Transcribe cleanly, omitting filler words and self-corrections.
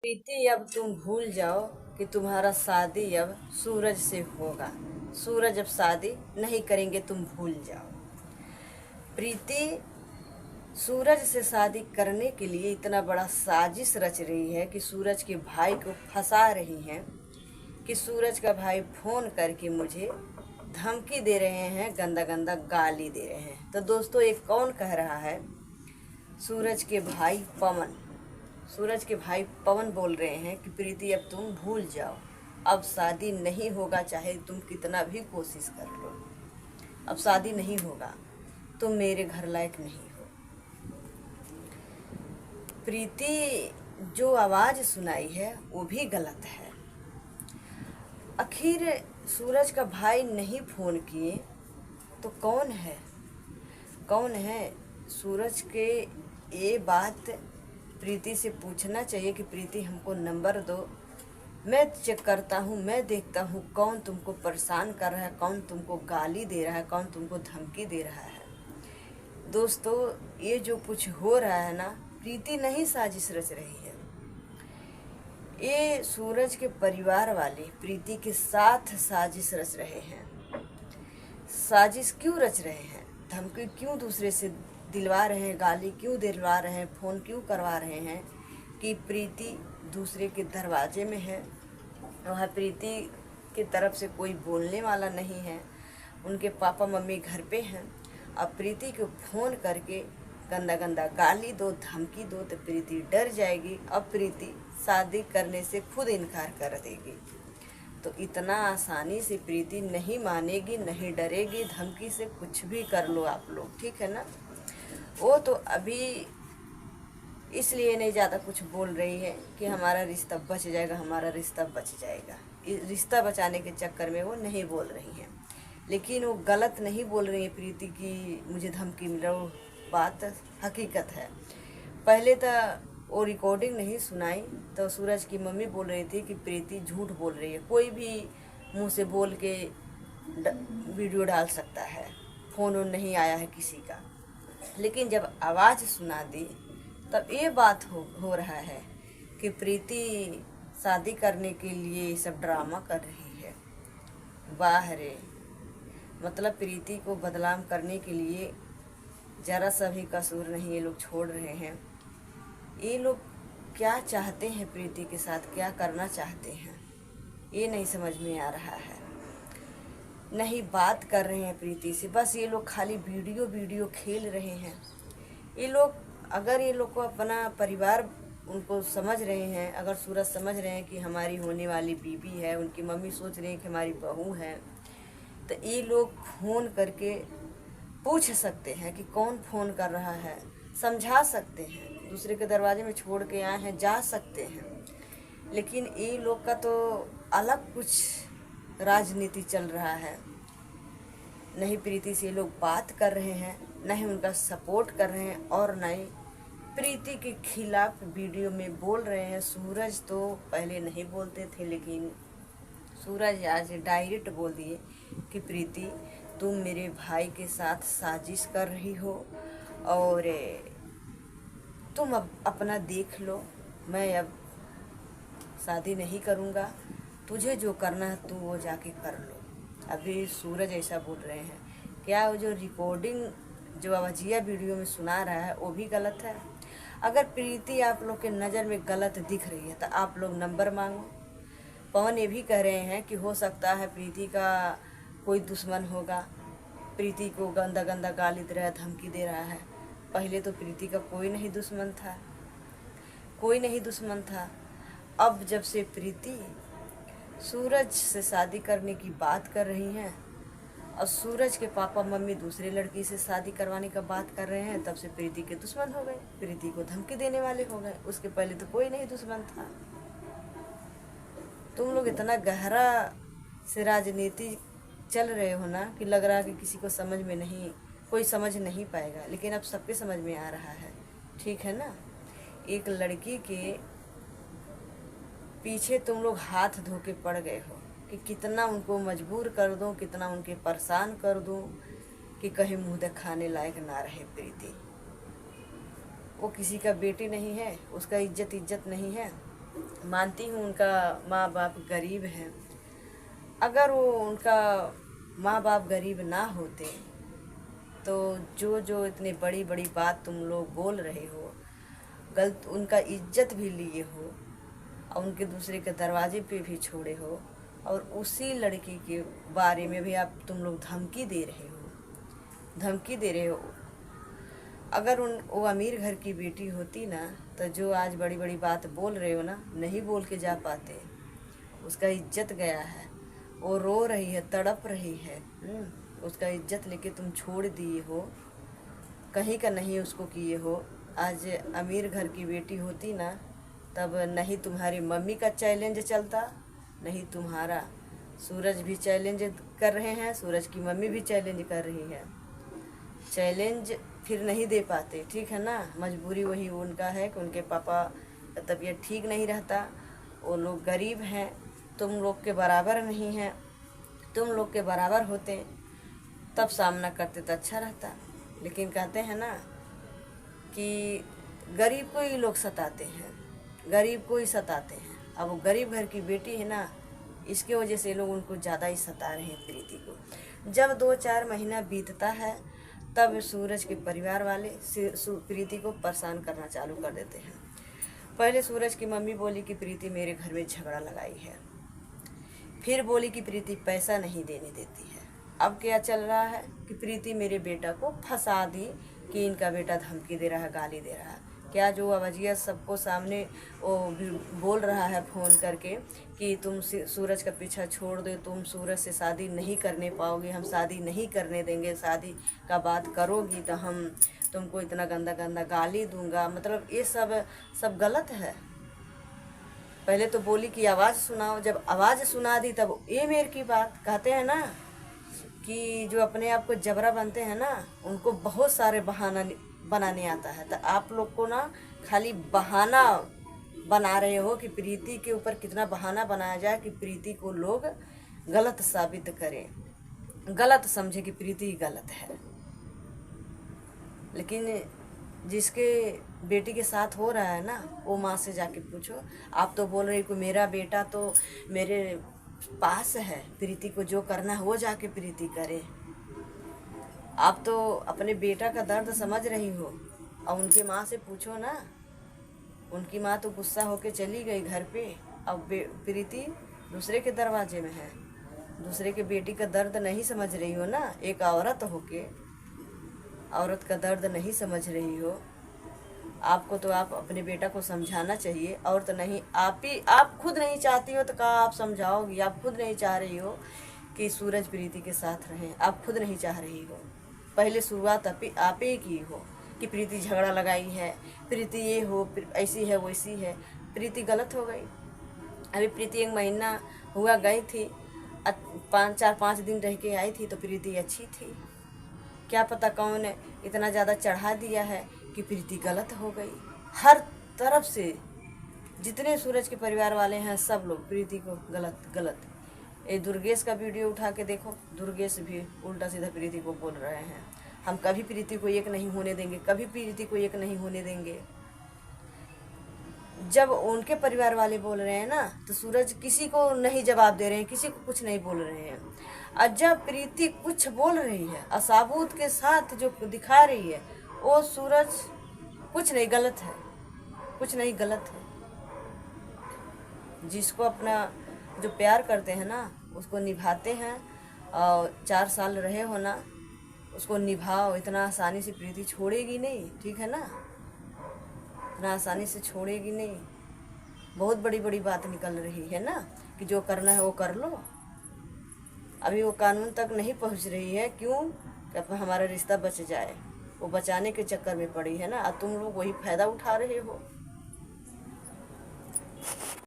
प्रीति अब तुम भूल जाओ कि तुम्हारा शादी अब सूरज से होगा। सूरज अब शादी नहीं करेंगे, तुम भूल जाओ। प्रीति सूरज से शादी करने के लिए इतना बड़ा साजिश रच रही है कि सूरज के भाई को फंसा रही हैं कि सूरज का भाई फोन करके मुझे धमकी दे रहे हैं, गंदा गंदा गाली दे रहे हैं। तो दोस्तों, ये कौन कह रहा है? सूरज के भाई पवन। सूरज के भाई पवन बोल रहे हैं कि प्रीति अब तुम भूल जाओ, अब शादी नहीं होगा, चाहे तुम कितना भी कोशिश कर लो, अब शादी नहीं होगा, तुम मेरे घर लायक नहीं हो। प्रीति जो आवाज़ सुनाई है वो भी गलत है। आखिर सूरज का भाई नहीं फ़ोन किए तो कौन है? कौन है? सूरज के ये बात प्रीति से पूछना चाहिए कि प्रीति हमको नंबर दो, मैं चेक करता हूँ, मैं देखता हूँ कौन तुमको परेशान कर रहा है, कौन तुमको गाली दे रहा है, कौन तुमको धमकी दे रहा है। दोस्तों, ये जो कुछ हो रहा है ना, प्रीति नहीं साजिश रच रही है। ये सूरज के परिवार वाले प्रीति के साथ साजिश रच रहे हैं। साजिश क्यों रच रहे हैं? धमकी क्यों दूसरे से दिलवा रहे हैं, गाली क्यों दिलवा रहे हैं, फ़ोन क्यों करवा रहे हैं कि प्रीति दूसरे के दरवाजे में है, वहाँ प्रीति की तरफ से कोई बोलने वाला नहीं है, उनके पापा मम्मी घर पे हैं। अब प्रीति को फ़ोन करके गंदा गंदा गाली दो, धमकी दो तो प्रीति डर जाएगी। अब प्रीति शादी करने से खुद इनकार कर देगी। तो इतना आसानी से प्रीति नहीं मानेगी, नहीं डरेगी, धमकी से कुछ भी कर लो आप लोग, ठीक है ना। वो तो अभी इसलिए नहीं ज़्यादा कुछ बोल रही है कि हमारा रिश्ता बच जाएगा, हमारा रिश्ता बच जाएगा। रिश्ता बचाने के चक्कर में वो नहीं बोल रही हैं, लेकिन वो गलत नहीं बोल रही है प्रीति की मुझे धमकी मिल रहा, वो बात हकीकत है। पहले तो वो रिकॉर्डिंग नहीं सुनाई तो सूरज की मम्मी बोल रही थी कि प्रीति झूठ बोल रही है, कोई भी मुंह से बोल के वीडियो डाल सकता है, फ़ोन नहीं आया है किसी का। लेकिन जब आवाज़ सुना दी तब ये बात हो रहा है कि प्रीति शादी करने के लिए सब ड्रामा कर रही है। वाह रे! मतलब प्रीति को बदनाम करने के लिए ज़रा सा भी कसूर नहीं ये लोग छोड़ रहे हैं। ये लोग क्या चाहते हैं, प्रीति के साथ क्या करना चाहते हैं, ये नहीं समझ में आ रहा है। नहीं बात कर रहे हैं प्रीति से, बस ये लोग खाली वीडियो खेल रहे हैं। ये लोग, अगर ये लोग को अपना परिवार उनको समझ रहे हैं, अगर सूरज समझ रहे हैं कि हमारी होने वाली बीवी है, उनकी मम्मी सोच रही है कि हमारी बहू है, तो ये लोग फ़ोन करके पूछ सकते हैं कि कौन फ़ोन कर रहा है, समझा सकते हैं, दूसरे के दरवाजे में छोड़ के आए हैं, जा सकते हैं। लेकिन ये लोग का तो अलग कुछ राजनीति चल रहा है। नहीं प्रीति से ये लोग बात कर रहे हैं, नहीं उनका सपोर्ट कर रहे हैं, और नहीं प्रीति के खिलाफ वीडियो में बोल रहे हैं। सूरज तो पहले नहीं बोलते थे, लेकिन सूरज आज डायरेक्ट बोल दिए कि प्रीति तुम मेरे भाई के साथ साजिश कर रही हो और तुम अब अपना देख लो, मैं अब शादी नहीं करूँगा, तुझे जो करना है तू वो जाके कर लो। अभी सूरज ऐसा बोल रहे हैं। क्या वो जो रिकॉर्डिंग जो आवाजिया वीडियो में सुना रहा है वो भी गलत है? अगर प्रीति आप लोग के नज़र में गलत दिख रही है तो आप लोग नंबर मांगो। पवन ये भी कह रहे हैं कि हो सकता है प्रीति का कोई दुश्मन होगा, प्रीति को गंदा गंदा गाली दे रहा है, धमकी दे रहा है। पहले तो प्रीति का कोई नहीं दुश्मन था, कोई नहीं दुश्मन था। अब जब से प्रीति सूरज से शादी करने की बात कर रही हैं और सूरज के पापा मम्मी दूसरे लड़की से शादी करवाने का बात कर रहे हैं, तब से प्रीति के दुश्मन हो गए, प्रीति को धमकी देने वाले हो गए। उसके पहले तो कोई नहीं दुश्मन था। तुम लोग इतना गहरा से राजनीति चल रहे हो ना कि लग रहा है कि किसी को समझ में नहीं, कोई समझ नहीं पाएगा, लेकिन अब सबके समझ में आ रहा है, ठीक है ना। एक लड़की के पीछे तुम लोग हाथ धो के पड़ गए हो कि कितना उनको मजबूर कर दूं, कितना उनके परेशान कर दूं कि कहीं मुंह दिखाने लायक ना रहे प्रीति। वो किसी का बेटी नहीं है, उसका इज्जत नहीं है, मानती हूँ उनका माँ बाप गरीब हैं। अगर वो उनका माँ बाप गरीब ना होते तो जो जो इतनी बड़ी बड़ी बात तुम लोग बोल रहे हो, गलत उनका इज्जत भी लिए हो और उनके दूसरे के दरवाजे पे भी छोड़े हो, और उसी लड़की के बारे में भी आप तुम लोग धमकी दे रहे हो। अगर वो अमीर घर की बेटी होती ना, तो जो आज बड़ी बड़ी बात बोल रहे हो ना, नहीं बोल के जा पाते। उसका इज्जत गया है, वो रो रही है, तड़प रही है। उसका इज्जत लेके तुम छोड़ दिए हो, कहीं का नहीं उसको किए हो। आज अमीर घर की बेटी होती ना, तब नहीं तुम्हारी मम्मी का चैलेंज चलता, नहीं तुम्हारा। सूरज भी चैलेंज कर रहे हैं, सूरज की मम्मी भी चैलेंज कर रही है। चैलेंज फिर नहीं दे पाते, ठीक है ना। मजबूरी वही उनका है कि उनके पापा का तबीयत ठीक नहीं रहता, वो लोग गरीब हैं, तुम लोग के बराबर नहीं हैं। तुम लोग के बराबर होते तब सामना करते तो अच्छा रहता। लेकिन कहते हैं ना कि गरीब को ही लोग सताते हैं, गरीब को ही सताते हैं। अब वो गरीब घर की बेटी है ना, इसके वजह से लोग उनको ज़्यादा ही सता रहे हैं प्रीति को। जब 2-4 महीना बीतता है तब सूरज के परिवार वाले प्रीति को परेशान करना चालू कर देते हैं। पहले सूरज की मम्मी बोली कि प्रीति मेरे घर में झगड़ा लगाई है, फिर बोली कि प्रीति पैसा नहीं देने देती है। अब क्या चल रहा है कि प्रीति मेरे बेटा को फंसा दी कि इनका बेटा धमकी दे रहा है, गाली दे रहा है। क्या जो अवजिया सबको सामने वो बोल रहा है फ़ोन करके कि तुम सूरज का पीछा छोड़ दो, तुम सूरज से शादी नहीं करने पाओगे, हम शादी नहीं करने देंगे, शादी का बात करोगी तो हम तुमको इतना गंदा गंदा गाली दूंगा। मतलब ये सब गलत है। पहले तो बोली कि आवाज़ सुनाओ, जब आवाज़ सुना दी तब ये मेर की बात। कहते हैं ना कि जो अपने आप को जबरा बनते हैं ना, उनको बहुत सारे बहाना बनाने आता है। तो आप लोग को ना खाली बहाना बना रहे हो कि प्रीति के ऊपर कितना बहाना बनाया जाए कि प्रीति को लोग गलत साबित करें, गलत समझे कि प्रीति गलत है। लेकिन जिसके बेटी के साथ हो रहा है ना, वो माँ से जाके पूछो। आप तो बोल रही कि मेरा बेटा तो मेरे पास है, प्रीति को जो करना है वो जाके प्रीति करे। आप तो अपने बेटा का दर्द समझ रही हो, और उनकी माँ से पूछो ना। उनकी माँ तो गुस्सा होके चली गई घर पे, अब प्रीति दूसरे के दरवाजे में है। दूसरे के बेटी का दर्द नहीं समझ रही हो ना, एक औरत होके औरत का दर्द नहीं समझ रही हो। आपको तो आप अपने बेटा को समझाना चाहिए, और तो नहीं। आप खुद नहीं चाहती हो तो कहाँ आप समझाओगी। आप खुद नहीं चाह रही हो कि सूरज प्रीति के साथ रहें, आप खुद नहीं चाह रही हो। पहले शुरुआत आप ही की हो कि प्रीति झगड़ा लगाई है, प्रीति ये हो, ऐसी है वैसी है। प्रीति गलत हो गई। अभी प्रीति 1 महीना हुआ गई थी, 4-5 दिन रह के आई थी तो प्रीति अच्छी थी। क्या पता कौन इतना ज़्यादा चढ़ा दिया है कि प्रीति गलत हो गई। हर तरफ से जितने सूरज के परिवार वाले हैं सब लोग प्रीति को गलत। ये दुर्गेश का वीडियो उठा के देखो, दुर्गेश भी उल्टा सीधा प्रीति को बोल रहे हैं। हम कभी प्रीति को एक नहीं होने देंगे, कभी प्रीति को एक नहीं होने देंगे। जब उनके परिवार वाले बोल रहे हैं ना, तो सूरज किसी को नहीं जवाब दे रहे हैं, किसी को कुछ नहीं बोल रहे हैं। और जब प्रीति कुछ बोल रही है, असबूत के साथ जो दिखा रही है, वो सूरज कुछ नहीं गलत है, कुछ नहीं गलत है। जिसको अपना जो प्यार करते हैं ना, उसको निभाते हैं। और 4 साल रहे हो ना, उसको निभाओ। इतना आसानी से प्रीति छोड़ेगी नहीं, ठीक है ना। इतना आसानी से छोड़ेगी नहीं। बहुत बड़ी बड़ी बात निकल रही है ना कि जो करना है वो कर लो। अभी वो कानून तक नहीं पहुंच रही है। क्यों? कि हमारा रिश्ता बच जाए। वो बचाने के चक्कर में पड़ी है ना, और तुम लोग वही फ़ायदा उठा रहे हो।